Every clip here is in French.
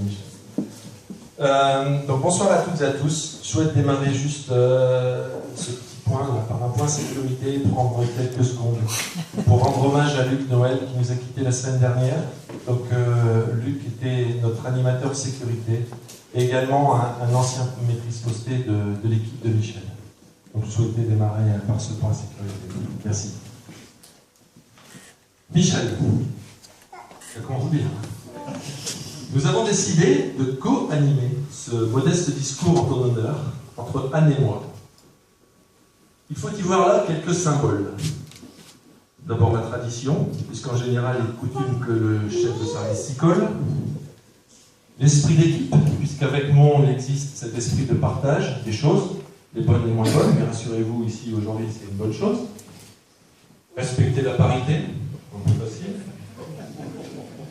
Michel. Donc bonsoir à toutes et à tous. Je souhaite démarrer juste ce petit point par un point sécurité, prendre quelques secondes pour rendre hommage à Luc Noël qui nous a quittés la semaine dernière. Donc Luc était notre animateur sécurité et également un ancien maîtrise posté de l'équipe de Michel. Donc je souhaitais démarrer par ce point sécurité. Merci. Michel, comment vous dire ? Nous avons décidé de co-animer ce modeste discours en ton honneur entre Anne et moi. Il faut y voir là quelques symboles. D'abord la tradition, puisqu'en général il est coutume que le chef de service s'y colle. L'esprit d'équipe, puisqu'avec moi il existe cet esprit de partage des choses, les bonnes et les moins bonnes, mais rassurez-vous, ici aujourd'hui c'est une bonne chose. Respecter la parité, un peu facile.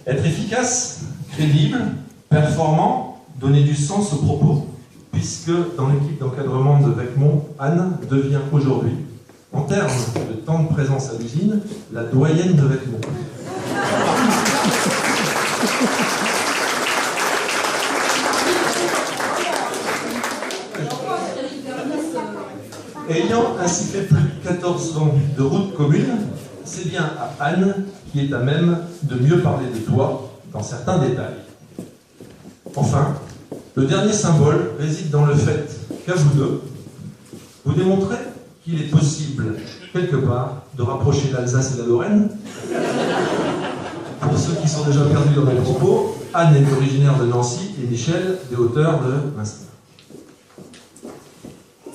Être efficace, crédible, performant, donner du sens aux propos, puisque dans l'équipe d'encadrement de Vecmont, Anne devient aujourd'hui, en termes de temps de présence à l'usine, la doyenne de Vecmont. Ayant ainsi fait plus de 14 ans de route commune, c'est bien à Anne qui est à même de mieux parler de toi dans certains détails. Enfin, le dernier symbole réside dans le fait qu'à vous deux, vous démontrez qu'il est possible, quelque part, de rapprocher l'Alsace et la Lorraine. Pour ceux qui sont déjà perdus dans mes propos, Anne est originaire de Nancy et Michel des hauteurs de Münster.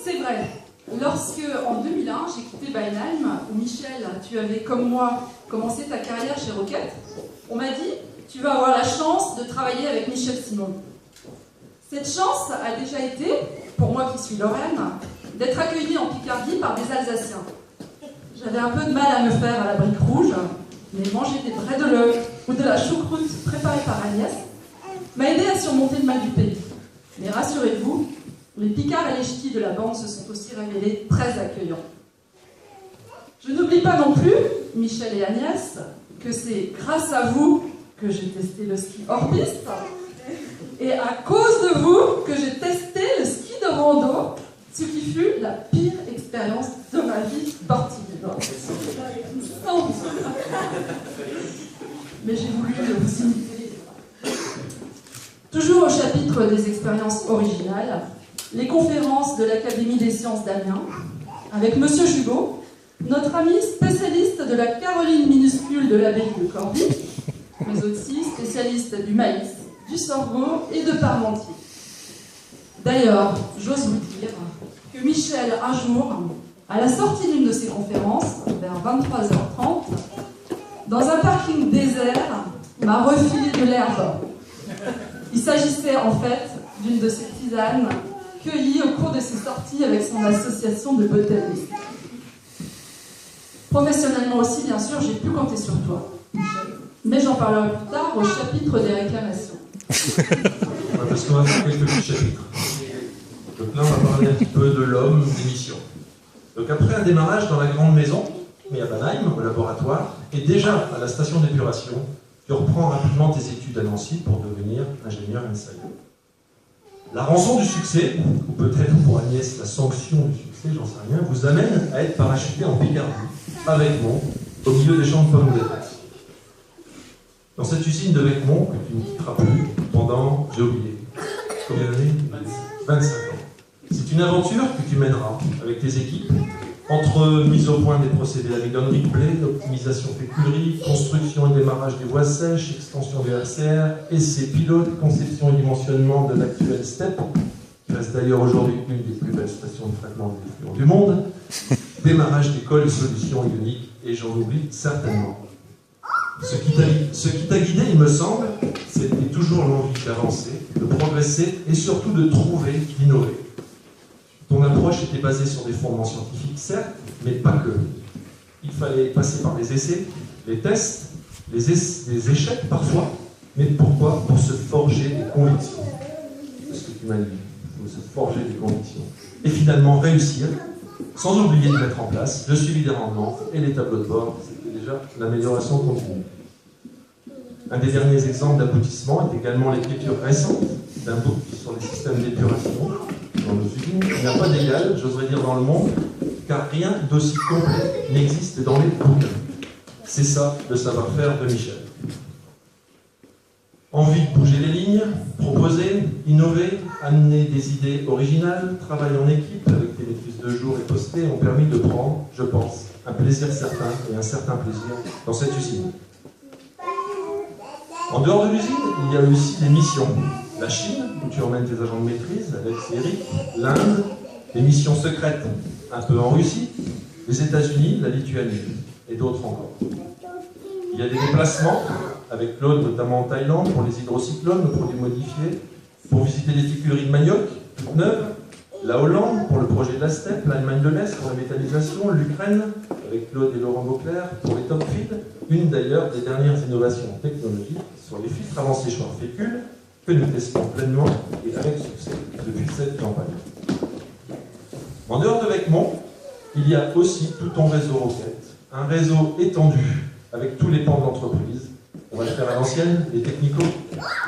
C'est vrai. Lorsque, en 2001, j'ai quitté Weinheim, où Michel, tu avais, comme moi, commencé ta carrière chez Rocket, on m'a dit « Tu vas avoir la chance de travailler avec Michel Simon ». Cette chance a déjà été, pour moi qui suis Lorraine, d'être accueillie en Picardie par des Alsaciens. J'avais un peu de mal à me faire à la brique rouge, mais manger des vrais de l'œuf ou de la choucroute préparée par Agnès m'a aidé à surmonter le mal du pays. Mais rassurez-vous, les Picards et les Ch'tis de la bande se sont aussi révélés très accueillants. Je n'oublie pas non plus, Michel et Agnès, que c'est grâce à vous que j'ai testé le ski hors piste et à cause de vous que j'ai testé le ski de rando, ce qui fut la pire expérience de ma vie sportive. Mais j'ai voulu vous imiter. Toujours au chapitre des expériences originales, les conférences de l'Académie des sciences d'Amiens, avec Monsieur Jugot, notre ami spécialiste de la caroline minuscule de l'abbaye de Corbie, mais aussi spécialiste du maïs, du sorgho et de Parmentier. D'ailleurs, j'ose vous dire que Michel, un jour, à la sortie d'une de ses conférences, vers 23h30, dans un parking désert, m'a refilé de l'herbe. Il s'agissait en fait d'une de ses tisanes cueillies au cours de ses sorties avec son association de botanistes. Professionnellement aussi, bien sûr, j'ai pu compter sur toi, Michel. Mais j'en parlerai plus tard au chapitre des réclamations. Parce qu'on va faire quelques petits chapitres. Donc là, on va parler un petit peu de l'homme, des missions. Donc après un démarrage dans la grande maison, mais à Weinheim, au laboratoire, et déjà à la station d'épuration, tu reprends rapidement tes études à Nancy pour devenir ingénieur insider. La rançon du succès, ou peut-être pour Agnès la sanction du succès, j'en sais rien, vous amène à être parachuté en Picardie, avec moi, au milieu des champs de pommes de terre. Dans cette usine de Vecmont, que tu ne quitteras plus pendant, j'ai oublié, combien d'années ? 25 ans. C'est une aventure que tu mèneras avec tes équipes, entre mise au point des procédés amidonnerie blé, optimisation féculerie, construction et démarrage des voies sèches, extension des RCR, essais pilotes, conception et dimensionnement de l'actuel STEP, qui reste d'ailleurs aujourd'hui une des plus belles stations de traitement des effluents du monde, démarrage d'écoles et solutions ioniques, et j'en oublie certainement. Ce qui t'a guidé, il me semble, c'était toujours l'envie d'avancer, de progresser et surtout de trouver, d'innover. Ton approche était basée sur des fondements scientifiques, certes, mais pas que. Il fallait passer par les essais, les tests, les échecs parfois, mais pourquoi ? Pour se forger des convictions. C'est ce que tu m'as dit, il faut se forger des convictions. Et finalement réussir, sans oublier de mettre en place le suivi des rendements et les tableaux de bord, c'était déjà l'amélioration continue. Un des derniers exemples d'aboutissement est également l'écriture récente d'un book sur les systèmes d'épuration dans nos usines. Il n'y a pas d'égal, j'oserais dire, dans le monde, car rien d'aussi complet n'existe dans les bouquins. C'est ça le savoir-faire de Michel. Envie de bouger les lignes, proposer, innover, amener des idées originales, travail en équipe avec des maîtrises de jour et postées ont permis de prendre, je pense, un plaisir certain et un certain plaisir dans cette usine. En dehors de l'usine, il y a aussi des missions. La Chine, où tu emmènes tes agents de maîtrise avec Eric, l'Inde, des missions secrètes, un peu en Russie, les États-Unis, la Lituanie et d'autres encore. Il y a des déplacements avec Claude, notamment en Thaïlande, pour les hydrocyclones, pour les modifier, pour visiter les écuries de manioc, toutes neuves, la Hollande, pour le projet de la steppe, l'Allemagne de l'Est, pour la méthanisation, l'Ukraine, avec Claude et Laurent Beauclerc, pour les top feed, une d'ailleurs des dernières innovations technologiques sur les filtres avant séchoirs fécules, que nous testons pleinement et avec succès depuis cette campagne. En dehors de Vecmont, il y a aussi tout ton réseau Roquette, un réseau étendu avec tous les pans de l'entreprise. On va le faire à l'ancienne, les technicaux,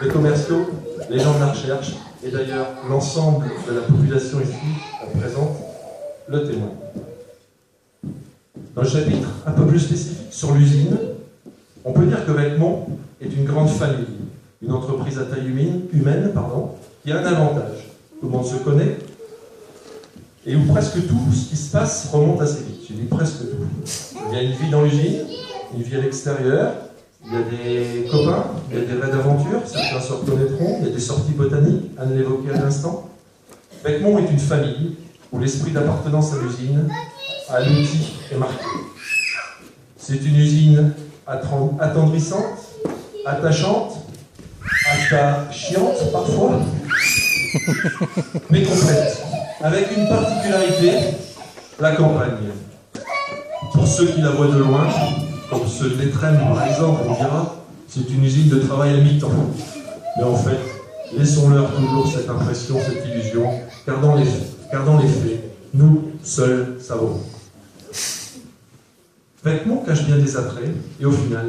les commerciaux, les gens de la recherche, et d'ailleurs l'ensemble de la population ici présente le témoin. Dans le chapitre un peu plus spécifique sur l'usine, on peut dire que Vecmont est une grande famille, une entreprise à taille humaine, qui a un avantage. Tout le monde se connaît, et où presque tout ce qui se passe remonte assez vite. Je dis presque tout. Il y a une vie dans l'usine, une vie à l'extérieur, il y a des copains, il y a des raids d'aventure, certains se reconnaîtront, il y a des sorties botaniques, Anne l'évoquait à l'instant. Vecmont est une famille où l'esprit d'appartenance à l'usine, à l'outil est marqué. C'est une usine attendrissante, attachante, attachante parfois, mais complète, avec une particularité, la campagne. Pour ceux qui la voient de loin, comme ceux de l'Étrême par exemple, on dira, c'est une usine de travail à mi-temps. Mais en fait, laissons-leur toujours cette impression, cette illusion, car dans les faits, nous, seuls, savons. Vecmont cache bien des attraits, et au final,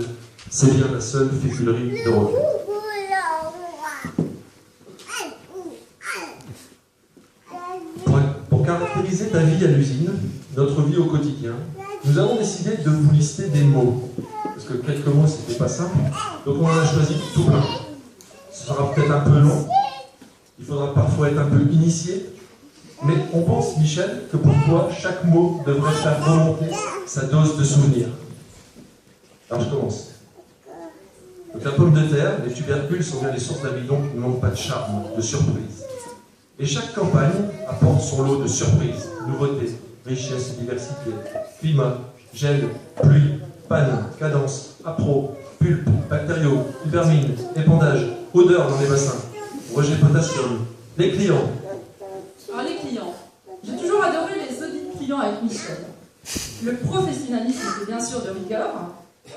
c'est bien la seule féculerie de Roquette. Pour caractériser ta vie à l'usine, notre vie au quotidien, nous avons décidé de vous lister des mots. Parce que quelques mots, c'était pas simple. Donc on en a choisi tout plein. Ce sera peut-être un peu long. Il faudra parfois être un peu initié. Mais on pense, Michel, que pour toi, chaque mot devrait faire remonter sa dose de souvenirs. Alors je commence. Donc la pomme de terre, les tubercules sont bien les sources d'amidon qui ne manquent pas de charme, de surprise. Et chaque campagne apporte son lot de surprises, nouveautés, richesse et diversité, climat, gel, pluie, panne, cadence, appro, pulpe, bactériaux, hypermine, épandage, odeur dans les bassins, rejet potassium, les clients. Alors les clients, j'ai toujours adoré les audits clients avec Michel. Le professionnalisme était bien sûr de rigueur,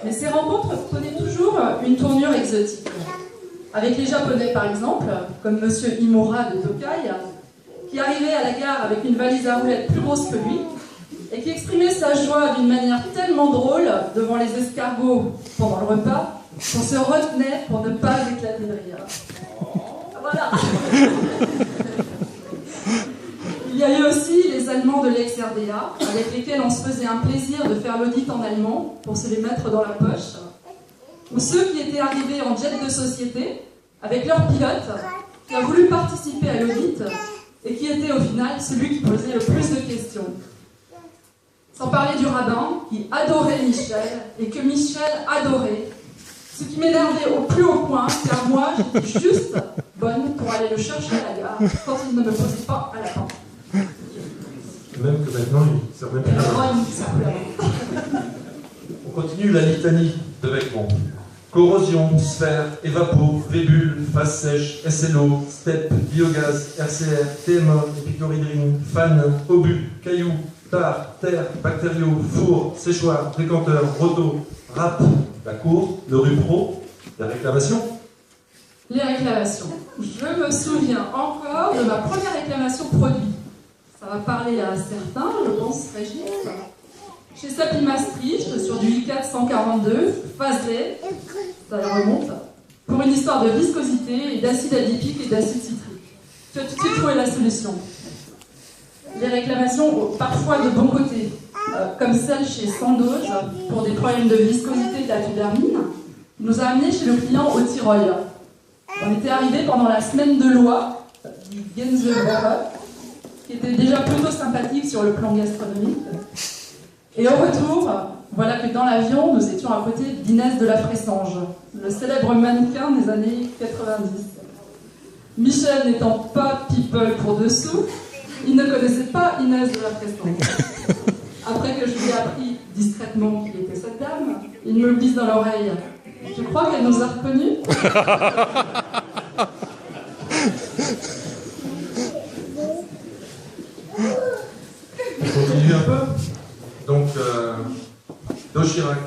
mais ces rencontres prenaient toujours une tournure exotique. Avec les Japonais par exemple, comme Monsieur Imura de Tokai, qui arrivait à la gare avec une valise à roulettes plus grosse que lui, et qui exprimait sa joie d'une manière tellement drôle devant les escargots pendant le repas, qu'on se retenait pour ne pas éclater de rire. Voilà. Il y a eu aussi les Allemands de l'ex-RDA, avec lesquels on se faisait un plaisir de faire l'audit en allemand pour se les mettre dans la poche. Ou ceux qui étaient arrivés en jet de société, avec leur pilote, qui a voulu participer à l'audit, et qui était au final celui qui posait le plus de questions. Sans parler du rabbin, qui adorait Michel, et que Michel adorait, ce qui m'énervait au plus haut point, car moi, j'étais juste bonne pour aller le chercher à la gare, quand il ne me posait pas à la porte. Même que maintenant, il ne sert même plus à la On continue la litanie de Vecmont. Corrosion, sphère, évapo, vébule, phase sèche, SLO, steppe, biogaz, RCR, TMA, épichloridrine, fan, obus, cailloux, tar, terre, bactériaux, four, séchoir, décanteur, roto, râpe, la cour, le rupro, la réclamation. Les réclamations. Je me souviens encore de ma première réclamation produit. Ça va parler à certains, je pense, Régis. Chez Sappi Maastricht, sur du I4 142, phase D, ça remonte. pour une histoire de viscosité et d'acide adipique et d'acide citrique. Tu as tout de suite trouvé la solution. Les réclamations ont parfois de bons côtés, comme celle chez Sandoz pour des problèmes de viscosité de la tubermine, nous a amené chez le client au Tyrol. On était arrivé pendant la semaine de loi du Gänsewoche, qui était déjà plutôt sympathique sur le plan gastronomique. Et au retour, voilà que dans l'avion, nous étions à côté d'Inès de la Fressange, le célèbre mannequin des années 90. Michel n'étant pas people pour dessous, il ne connaissait pas Inès de la Fressange. Après que je lui ai appris discrètement qu'il était cette dame, il me glisse dans l'oreille. Tu crois qu'elle nous a reconnus? On continue un peu. Donc, Chirac,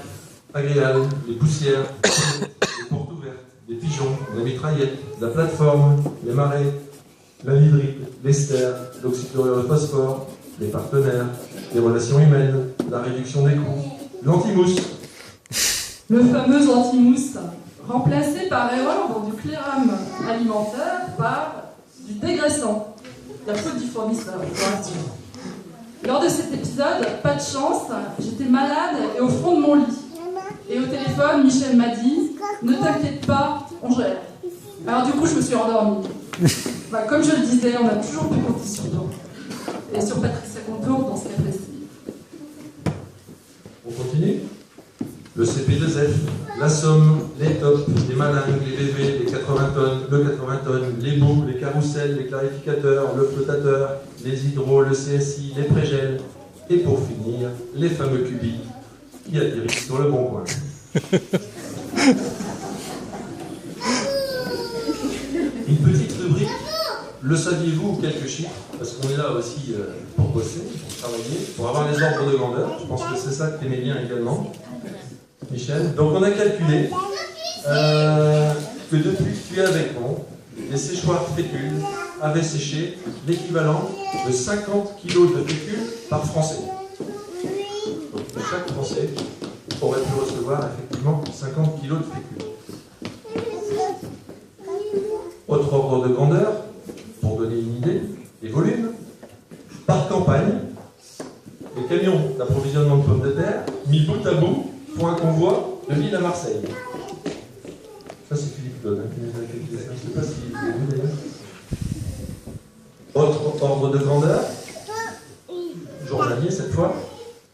Agréal, les poussières, les portes ouvertes, les pigeons, la mitraillette, la plateforme, les marais, la l'hydride, l'ester, l'oxychlorure de phosphore, les partenaires, les relations humaines, la réduction des coûts, l'antimousse. Le fameux antimousse, remplacé par erreur dans du cléram alimentaire par du dégraissant. La faute du fournisseur, je vous rassure. Lors de cet épisode, pas de chance, j'étais malade et au fond de mon lit. Et au téléphone, Michel m'a dit « Ne t'inquiète pas, on gère ». Alors du coup, je me suis endormie. Comme je le disais, on a toujours pu compter sur nous. Et sur Patricia Contour dans ce cas précis. On continue. Le CP2F, la somme, les tops, les malingues, les BV, les 80 tonnes, le 80 tonnes, les bouts, les carousels, les clarificateurs, le flottateur, les hydros, le CSI, les prégels, et pour finir, les fameux cubiques qui atterrissent sur le bon coin. Une petite rubrique, le saviez-vous, quelques chiffres, parce qu'on est là aussi pour bosser, pour travailler, pour avoir les ordres de grandeur. Je pense que c'est ça que tu aimais bien également, Michel. Donc on a calculé que depuis que tu es avec nous, les séchoirs fécules avaient séché l'équivalent de 50 kg de fécule par Français. Donc chaque Français aurait pu recevoir effectivement 50 kg de fécule. Autre ordre de grandeur, pour donner une idée, les volumes, par campagne, les camions d'approvisionnement de pommes de terre, mis bout à bout, pour un convoi de Lille à Marseille. Ça, c'est Philippe Claude qui nous a calculé ça. Je ne sais pas s'il est vu d'ailleurs. Autre ordre de grandeur, journalier cette fois,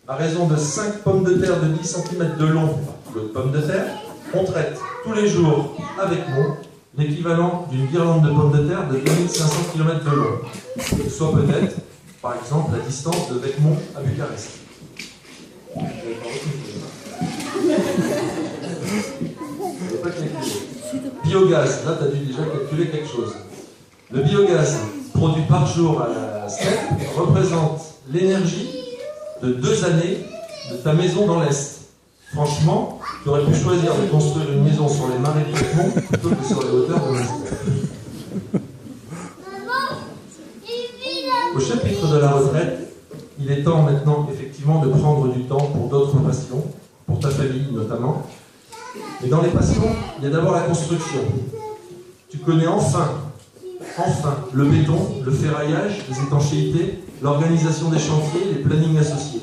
à raison de 5 pommes de terre de 10 cm de long par kilo de pommes de terre, on traite tous les jours avec nous l'équivalent d'une guirlande de pommes de terre de 2500 km de long, soit peut-être, par exemple, la distance de Vecmont à Bucarest. Biogaz, là tu as dû déjà calculer quelque chose. Le biogaz produit par jour à la STEP représente l'énergie de 2 années de ta maison dans l'Est. Franchement, tu aurais pu choisir de construire une maison sur les marais de Vecmont plutôt que sur les hauteurs de l'Est. Au chapitre de la retraite, il est temps maintenant effectivement de prendre du temps pour d'autres passions, pour ta famille notamment. Et dans les passions, il y a d'abord la construction. Tu connais enfin le béton, le ferraillage, les étanchéités, l'organisation des chantiers, les plannings associés.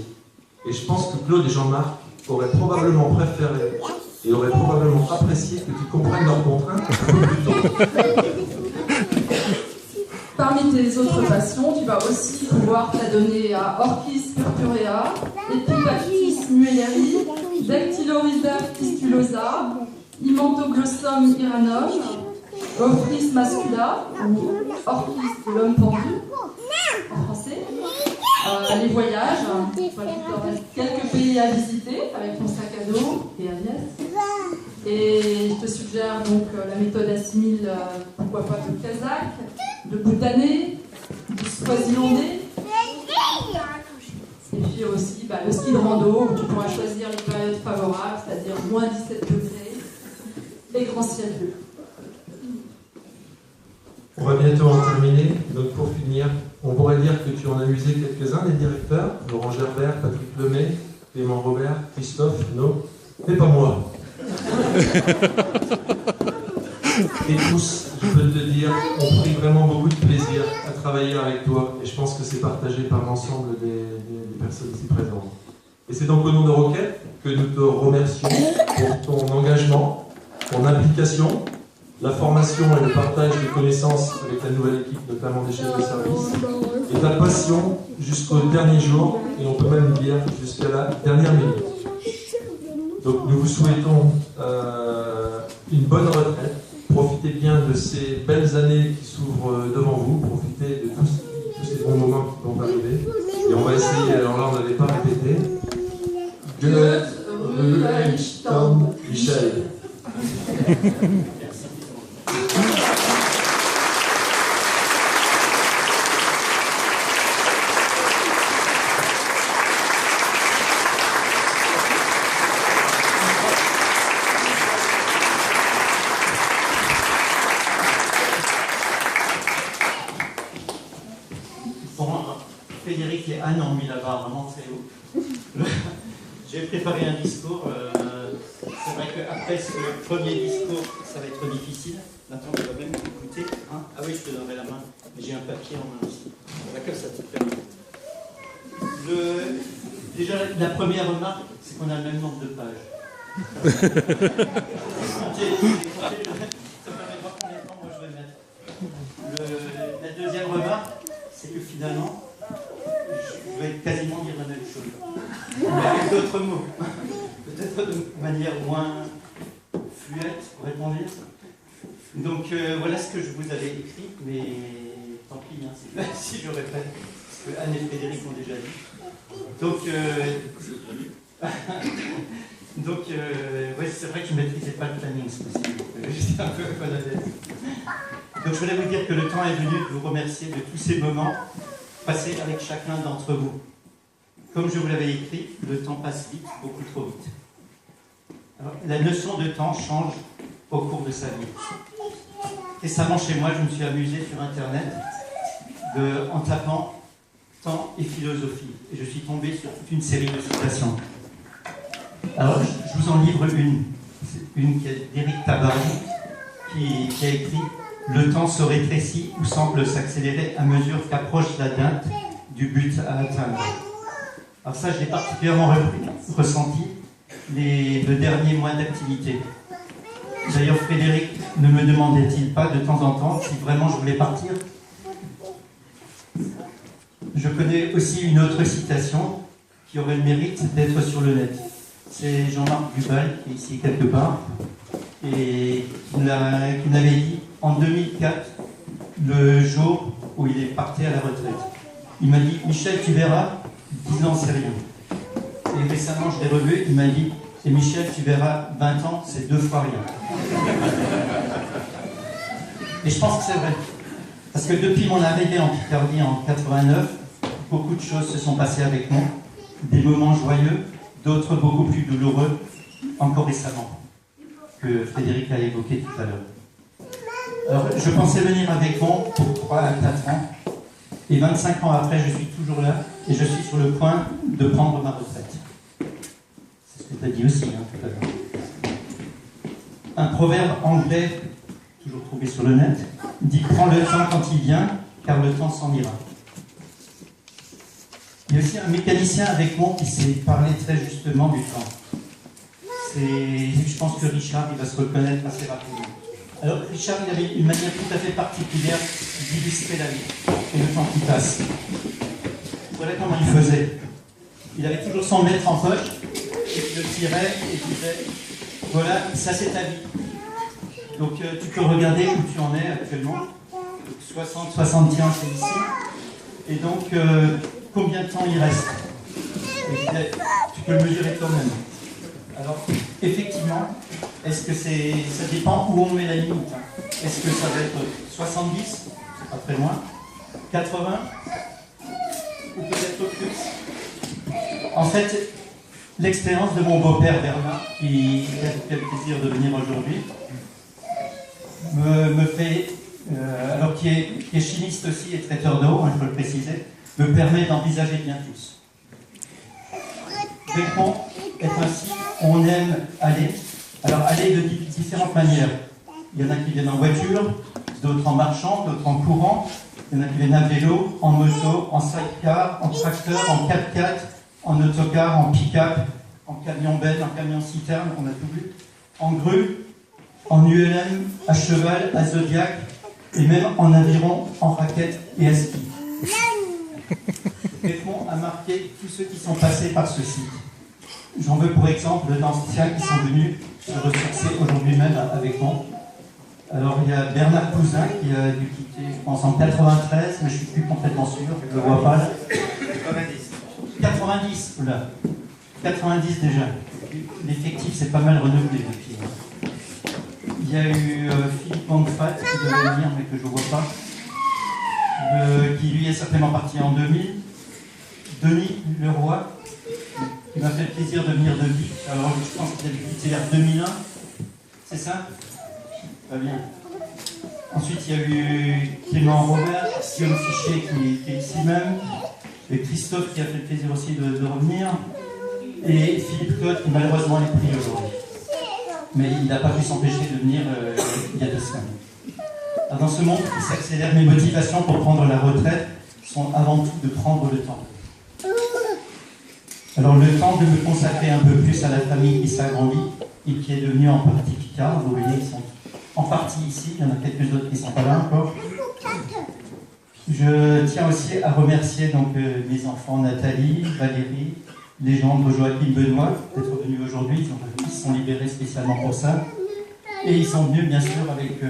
Et je pense que Claude et Jean-Marc auraient probablement préféré et auraient probablement apprécié que tu comprennes leurs contraintes un peu plus tôt. Parmi tes autres passions, tu vas aussi pouvoir t'adonner à Orchis purpurea, Epipactis muelleri, Dactylorhiza fistulosa, Imantoglossum iranum, Ophrys mascula, ou Orchis de l'homme pendu, en français. Les voyages, il te reste quelques pays à visiter avec ton sac à dos et Agnès. Et je te suggère donc la méthode assimile, pourquoi pas de Kazakh, de Bhoutanais, du Swazilandais. Et puis aussi le ski de rando, où tu pourras choisir les périodes favorables, c'est-à-dire moins 17 degrés et grand ciel bleu. On va bientôt en terminer, donc pour finir, on pourrait dire que tu en as usé quelques-uns, les directeurs, Laurent Gerbert, Patrick Lemay, Clément Robert, Christophe, non, mais pas moi. Et tous, je peux te le dire, ont pris vraiment beaucoup de plaisir à travailler avec toi. Et je pense que c'est partagé par l'ensemble des personnes ici présentes. Et c'est donc au nom de Rocket que nous te remercions pour ton engagement, ton implication, la formation et le partage de connaissances avec la nouvelle équipe, notamment des chefs de service, et ta passion jusqu'au dernier jour, et on peut même dire jusqu'à la dernière minute. Donc nous vous souhaitons une bonne retraite. Profitez bien de ces belles années qui s'ouvrent devant vous. Profitez de tous ces bons moments qui vont arriver. Et on va essayer, alors là on n'avait pas répété. Goethe, Ruhestand, Michel. Frédéric et Anne ont mis la barre vraiment très haut. J'ai préparé un discours. C'est vrai qu'après ce premier discours, ça va être difficile. Maintenant, tu vas même m'écouter. Hein, ah oui, je te donnerai la main. Mais j'ai un papier en main aussi. D'accord, ça te permet. Déjà, la première remarque, c'est qu'on a le même nombre de pages. Ça permet de voir combien de temps moi je vais mettre. La deuxième remarque, c'est que finalement, je vais quasiment dire la même chose. Mais avec d'autres mots. Peut-être de manière moins fluette, pourrait-on dire. Donc voilà ce que je vous avais écrit, mais tant pis hein, si je répète, parce que Anne et Frédéric ont déjà dit. Donc ouais, c'est vrai que je ne maîtrisais pas le planning, c'est possible. J'étais un peu maladette. Donc je voulais vous dire que le temps est venu de vous remercier de tous ces moments passés avec chacun d'entre vous. Comme je vous l'avais écrit, le temps passe vite, beaucoup trop vite. Alors, la notion de temps change au cours de sa vie. Récemment, chez moi, je me suis amusé sur Internet en tapant temps et philosophie. Et je suis tombé sur toute une série de citations. Alors, je vous en livre une qui est d'Éric Tabarly, qui a écrit « Le temps se rétrécit ou semble s'accélérer à mesure qu'approche la date du but à atteindre. » Alors ça, je l'ai particulièrement ressenti le dernier mois d'activité. D'ailleurs, Frédéric ne me demandait-il pas de temps en temps si vraiment je voulais partir? Je connais aussi une autre citation qui aurait le mérite d'être sur le net. C'est Jean-Marc Dubal, qui est ici quelque part, et qui m'avait dit en 2004, le jour où il est parti à la retraite. Il m'a dit « Michel, tu verras, 10 ans, c'est rien. » Et récemment, je l'ai revu, il m'a dit « Et Michel, tu verras, 20 ans, c'est 2 fois rien. » Et je pense que c'est vrai. Parce que depuis mon arrivée en Picardie en 89, beaucoup de choses se sont passées avec moi. Des moments joyeux, d'autres beaucoup plus douloureux, encore récemment, que Frédéric a évoqué tout à l'heure. Alors, je pensais venir avec moi pour 3 à 4 ans. Et 25 ans après, je suis toujours là et je suis sur le point de prendre ma retraite. C'est ce que tu as dit aussi, hein, tout à l'heure. Un proverbe anglais, toujours trouvé sur le net, dit « Prends le temps quand il vient, car le temps s'en ira ». Il y a aussi un mécanicien avec moi qui s'est parlé très justement du temps. Je pense que Richard, il va se reconnaître assez rapidement. Alors, Richard, il avait une manière tout à fait particulière d'illustrer la vie et le temps qui passe. Voilà comment il faisait. Il avait toujours son mètre en poche, il le tirait et disait « Voilà, ça c'est ta vie. Donc tu peux regarder où tu en es actuellement. 60, 70 ans, c'est ici. Et donc, combien de temps il reste ?» Et il disait « Tu peux le mesurer toi-même. » Alors, effectivement, est-ce que ça dépend où on met la limite. Est-ce que ça va être 70, c'est pas très loin, 80, ou peut-être plus. En fait, l'expérience de mon beau-père Bernard, qui a le plaisir de venir aujourd'hui, me fait, alors qui est chimiste aussi et traiteur d'eau, hein, je peux le préciser, me permet d'envisager bien tous. Bécon est ainsi, on aime aller. Alors aller de différentes manières. Il y en a qui viennent en voiture, d'autres en marchant, d'autres en courant. Il y en a qui viennent à vélo, en moto, en sidecar, en tracteur, en 4x4, en autocar, en pick-up, en camion-benne, en camion-citerne, on a tout vu, en grue, en ULM, à cheval, à Zodiac, et même en aviron, en raquette et à ski. Edmond a marqué tous ceux qui sont passés par ce site. J'en veux pour exemple d'anciens qui sont venus se ressourcer aujourd'hui même avec moi. Alors il y a Bernard Cousin qui a dû quitter, je pense, en 93, mais je ne suis plus complètement sûr, je ne le vois pas là. 90, oula. 90 déjà. L'effectif s'est pas mal renouvelé depuis. Il y a eu Philippe Manfat qui devait venir, mais que je ne vois pas. Qui lui est certainement parti en 2000. Denis Leroy, qui m'a fait le plaisir de venir de Vic. Alors je pense qu'il a quitté vers 2001. C'est ça? Pas bien. Ensuite, il y a eu Clément Robert, Guillaume Fichier qui est ici même, et Christophe qui a fait le plaisir aussi de revenir, et Philippe Claude qui malheureusement est pris aujourd'hui. Mais il n'a pas pu s'empêcher de venir il y a 2 semaines. Alors, dans ce monde qui s'accélère, mes motivations pour prendre la retraite sont avant tout de prendre le temps. Alors le temps de me consacrer un peu plus à la famille qui s'agrandit et qui est devenue en partie Picard. Vous voyez, ils sont en partie ici, il y en a quelques autres qui ne sont pas là encore. Je tiens aussi à remercier donc, mes enfants Nathalie, Valérie, Légendre, Joachim, Benoît d'être venus aujourd'hui. Ils se sont libérés spécialement pour ça. Et ils sont venus bien sûr avec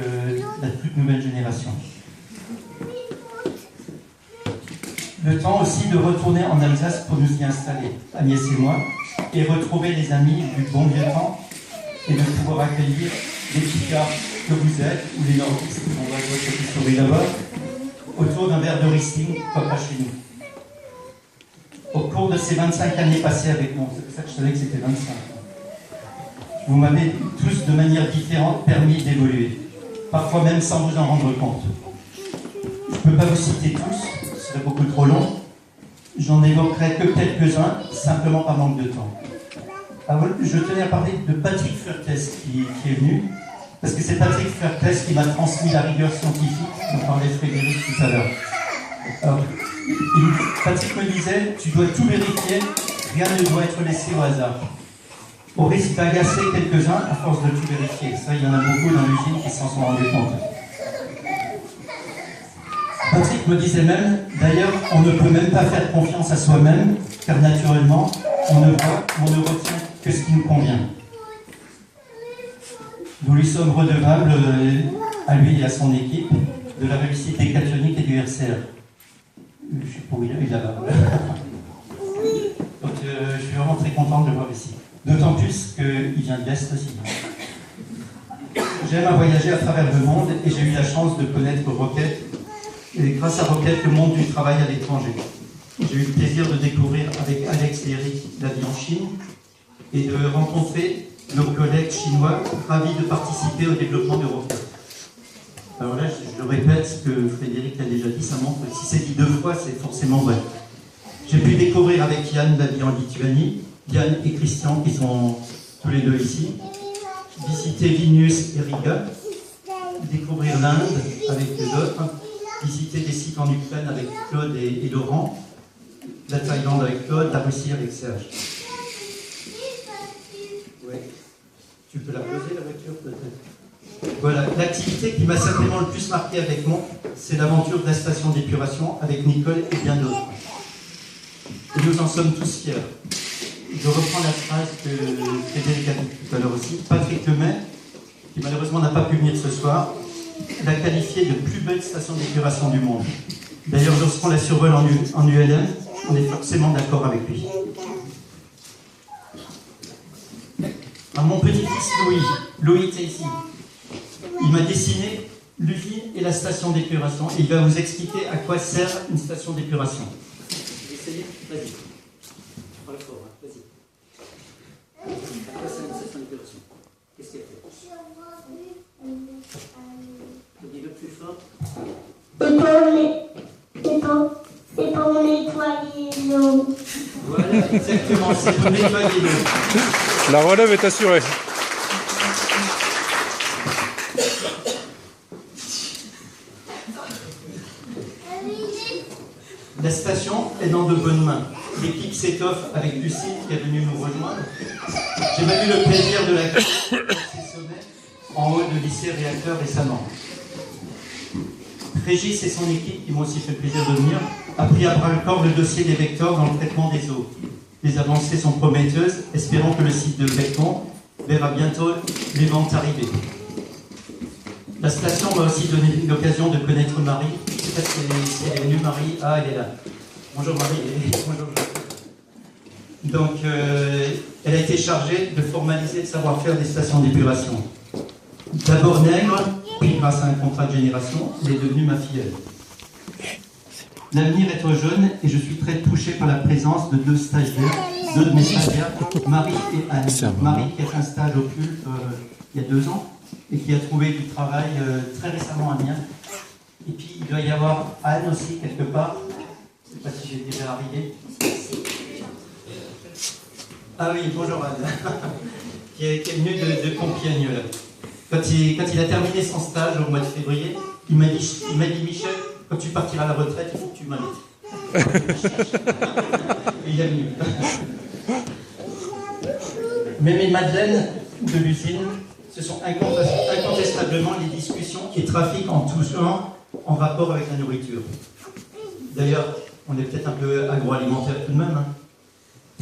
la toute nouvelle génération. Le temps aussi de retourner en Alsace pour nous y installer, Agnès et moi, et retrouver les amis du bon vieux temps et de pouvoir accueillir les Picards que vous êtes, ou les Nordistes, on va voir cette souris là-bas, autour d'un verre de Riesling, comme pas chez nous. Au cours de ces 25 années passées avec moi, c'est pour ça que je savais que c'était 25. Vous m'avez tous, de manière différente, permis d'évoluer, parfois même sans vous en rendre compte. Je ne peux pas vous citer tous, ce serait beaucoup trop long. J'en évoquerai que quelques-uns, simplement par manque de temps. Alors, je tenais à parler de Patrick Furtès qui est venu, parce que c'est Patrick Furtès qui m'a transmis la rigueur scientifique dont parlait Frédéric tout à l'heure. Alors, Patrick me disait, tu dois tout vérifier, rien ne doit être laissé au hasard. Au risque d'agacer quelques-uns à force de tout vérifier. Ça, il y en a beaucoup dans l'usine qui s'en sont rendus compte. Patrick me disait même, d'ailleurs, on ne peut même pas faire confiance à soi-même, car naturellement, on ne voit, on ne retient que ce qui nous convient. Nous lui sommes redevables, à lui et à son équipe, de la réussite décathlonique et du RCR. Je sais pas où il est là-bas. Donc, je suis vraiment très content de le voir ici. D'autant plus qu'il vient de l'Est aussi. J'aime à voyager à travers le monde et j'ai eu la chance de connaître Roquette, et grâce à Roquette, le monde du travail à l'étranger. J'ai eu le plaisir de découvrir avec Alex et Eric la vie en Chine et de rencontrer nos collègues chinois ravis de participer au développement de Roquette. Alors là, je le répète, ce que Frédéric a déjà dit, ça montre que si c'est dit 2 fois, c'est forcément vrai. J'ai pu découvrir avec Yann la vie en Lituanie, Yann et Christian qui sont tous les deux ici, visiter Vilnius et Riga, découvrir l'Inde avec d'autres, visiter des sites en Ukraine avec Claude et Laurent, la Thaïlande avec Claude, la Russie avec Serge. Ouais. Tu peux la poser la voiture peut-être. Voilà, l'activité qui m'a certainement le plus marqué avec moi, c'est l'aventure de la station d'épuration avec Nicole et bien d'autres. Et nous en sommes tous fiers. Je reprends la phrase que Frédéric a dit tout à l'heure aussi. Patrick Lemay, qui malheureusement n'a pas pu venir ce soir, l'a qualifiée de plus belle station d'épuration du monde. D'ailleurs, lorsqu'on la survole en ULM, on est forcément d'accord avec lui. Alors, mon petit-fils Louis est ici. Il m'a dessiné l'usine et la station d'épuration et il va vous expliquer à quoi sert une station d'épuration. Essayez, vas-y. Parle fort, hein. Vas-y. À quoi sert une station d'épuration? Qu'est-ce qu'elle fait? Dis-le plus fort. C'est pour nettoyer l'eau. Voilà, exactement, c'est pour nettoyer l'eau. La relève est assurée. La station est dans de bonnes mains. L'équipe s'étoffe avec Lucille qui est venue nous rejoindre. J'ai même eu le plaisir de l'accueillir sur ses sommets en haut de lycée réacteur récemment. Régis et son équipe, qui m'ont aussi fait le plaisir de venir, a pris à bras le corps le dossier des vecteurs dans le traitement des eaux. Les avancées sont prometteuses, espérons que le site de Vecton verra bientôt les ventes arriver. La station m'a aussi donné l'occasion de connaître Marie. Je ne sais pas si elle est venue, Marie. Ah, elle est là. Bonjour Marie. Bonjour. Donc, elle a été chargée de formaliser le savoir-faire des stations d'épuration. D'abord nègre, puis grâce à un contrat de génération, elle est devenue ma filleule. L'avenir est aux jeunes et je suis très touché par la présence de deux stagiaires, deux de mes stagiaires, Marie et Anne. Marie qui a fait un stage au PULP il y a 2 ans et qui a trouvé du travail très récemment à Amiens. Et puis il doit y avoir Anne aussi quelque part, je ne sais pas si j'ai déjà arrivé. Ah oui, bonjour Anne, qui est venue de Compiègne. Quand il a terminé son stage au mois de février, il m'a dit Michel, quand tu partiras à la retraite, il faut que tu m'invites. Et il est venu. Même et Madeleine de l'usine, ce sont incontestablement les discussions et trafics en tout genre en rapport avec la nourriture. D'ailleurs, on est peut-être un peu agroalimentaire tout de même. Hein.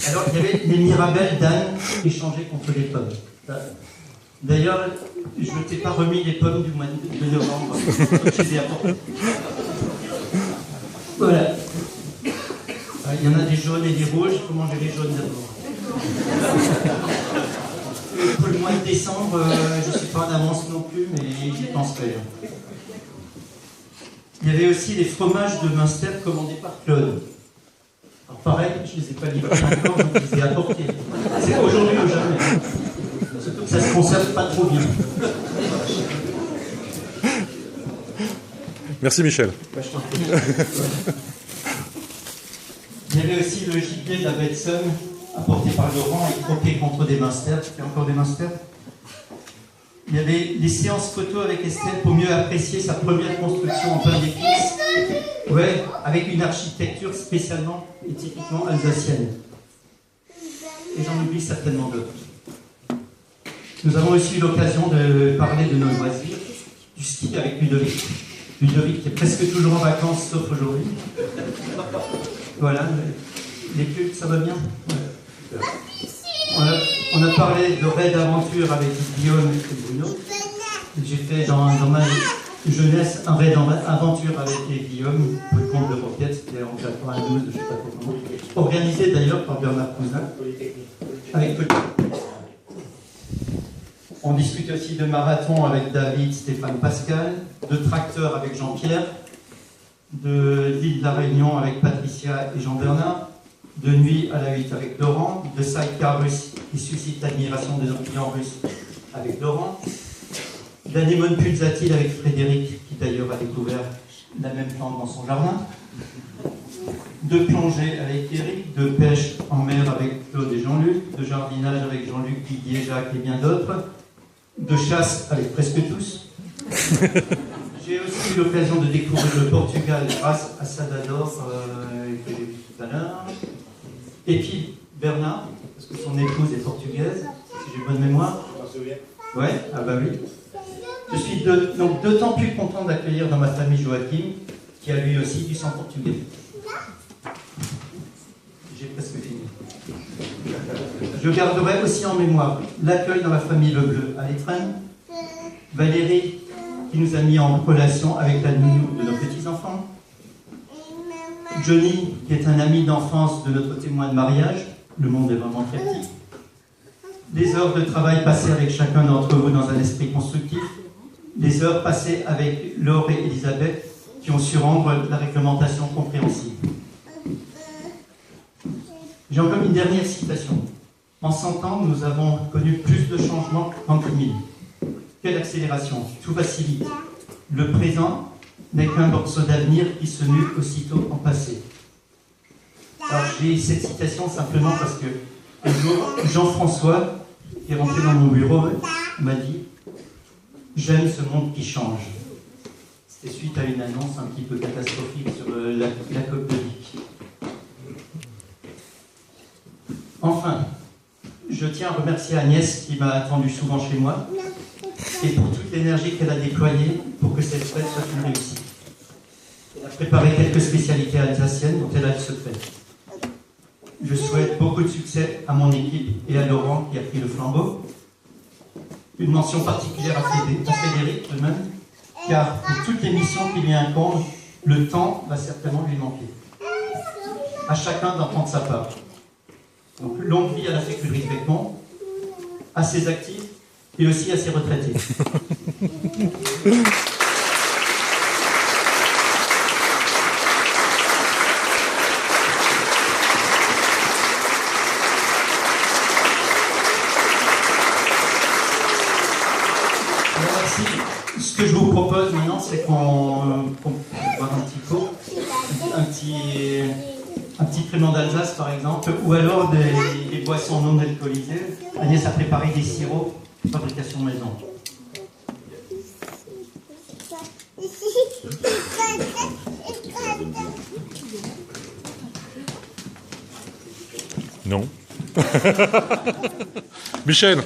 Alors, il y avait les mirabelles d'Anne échangées contre les pommes. D'ailleurs, je ne t'ai pas remis les pommes du mois de novembre. Je les ai apportées. Voilà. Il y en a des jaunes et des rouges. Il faut manger les jaunes d'abord. Pour le mois de décembre, je ne suis pas en avance non plus, mais j'y penserai. Il y avait aussi les fromages de Münster commandés par Claude. Alors pareil, je ne les ai pas livrés encore, donc je les ai apportés. C'est aujourd'hui ou jamais. Surtout que ça ne se conserve pas trop bien. Merci Michel. Bah, je t'en prie. Il y avait aussi le gibier de la baie de Somme, apporté par Laurent et croqué contre des Münster. Il y a encore des Münster. Il y avait des séances photos avec Estelle pour mieux apprécier sa première construction en pain d'épices. Ouais, avec une architecture spécialement et typiquement alsacienne. Et j'en oublie certainement d'autres. Nous avons aussi eu l'occasion de parler de nos loisirs, du ski avec Ludovic. Ludovic qui est presque toujours en vacances, sauf aujourd'hui. Voilà, les pubs, ça va bien. Ouais. On a parlé de raid d'aventure avec Guillaume et Bruno. J'ai fait dans ma jeunesse un raid d'aventure avec Guillaume, pour le compte de Roquette, c'était en 92, je ne sais pas trop comment. Organisé d'ailleurs par Bernard Cousin. Avec Polytechnique. On discute aussi de marathon avec David, Stéphane, Pascal, de tracteur avec Jean-Pierre, de l'île de la Réunion avec Patricia et Jean-Bernard, de nuit à la 8 avec Laurent, de sidecar russe qui suscite l'admiration des clients russes avec Laurent, d'anémone pulsatile avec Frédéric, qui d'ailleurs a découvert la même plante dans son jardin, de plongée avec Eric, de pêche en mer avec Claude et Jean-Luc, de jardinage avec Jean-Luc, Didier, Jacques et bien d'autres, de chasse avec presque tous. J'ai aussi eu l'occasion de découvrir le Portugal grâce à Salvador, que j'ai vu tout à l'heure. Et puis Bernard, parce que son épouse est portugaise, si j'ai bonne mémoire. Ouais, ah bah oui. Je suis donc d'autant plus content d'accueillir dans ma famille Joachim, qui a lui aussi du sang portugais. J'ai presque fini. Je garderai aussi en mémoire l'accueil dans la famille Le Bleu à l'Étreine, Valérie, qui nous a mis en relation avec la nounou de nos petits-enfants, Johnny, qui est un ami d'enfance de notre témoin de mariage, le monde est vraiment très petit, des heures de travail passées avec chacun d'entre vous dans un esprit constructif, des heures passées avec Laure et Elisabeth, qui ont su rendre la réglementation compréhensible. J'ai encore une dernière citation. En 100 ans, nous avons connu plus de changements qu'en 2000. Quelle accélération, tout va si vite. Le présent n'est qu'un morceau d'avenir qui se mue aussitôt en passé. Alors j'ai cette citation simplement parce que un jour, Jean-François, qui est rentré dans mon bureau, m'a dit « J'aime ce monde qui change ». C'est suite à une annonce un petit peu catastrophique sur la COP de Vic. Enfin, je tiens à remercier Agnès qui m'a attendu souvent chez moi et pour toute l'énergie qu'elle a déployée pour que cette fête soit une réussite. Elle a préparé quelques spécialités alsaciennes dont elle a le secret. Je souhaite beaucoup de succès à mon équipe et à Laurent qui a pris le flambeau. Une mention particulière à Frédéric tout de même, car pour toutes les missions qui lui incombent, le temps va certainement lui manquer. À chacun d'en prendre sa part. Donc, longue vie à la Féculerie de Bécon, à ses actifs et aussi à ses retraités. Merci. Ce que je vous propose maintenant, c'est qu'on boive un petit pot, un petit crément d'Alsace par exemple, ou alors des boissons non alcoolisées. Agnès a préparé des sirops de fabrication maison. Non. Michel.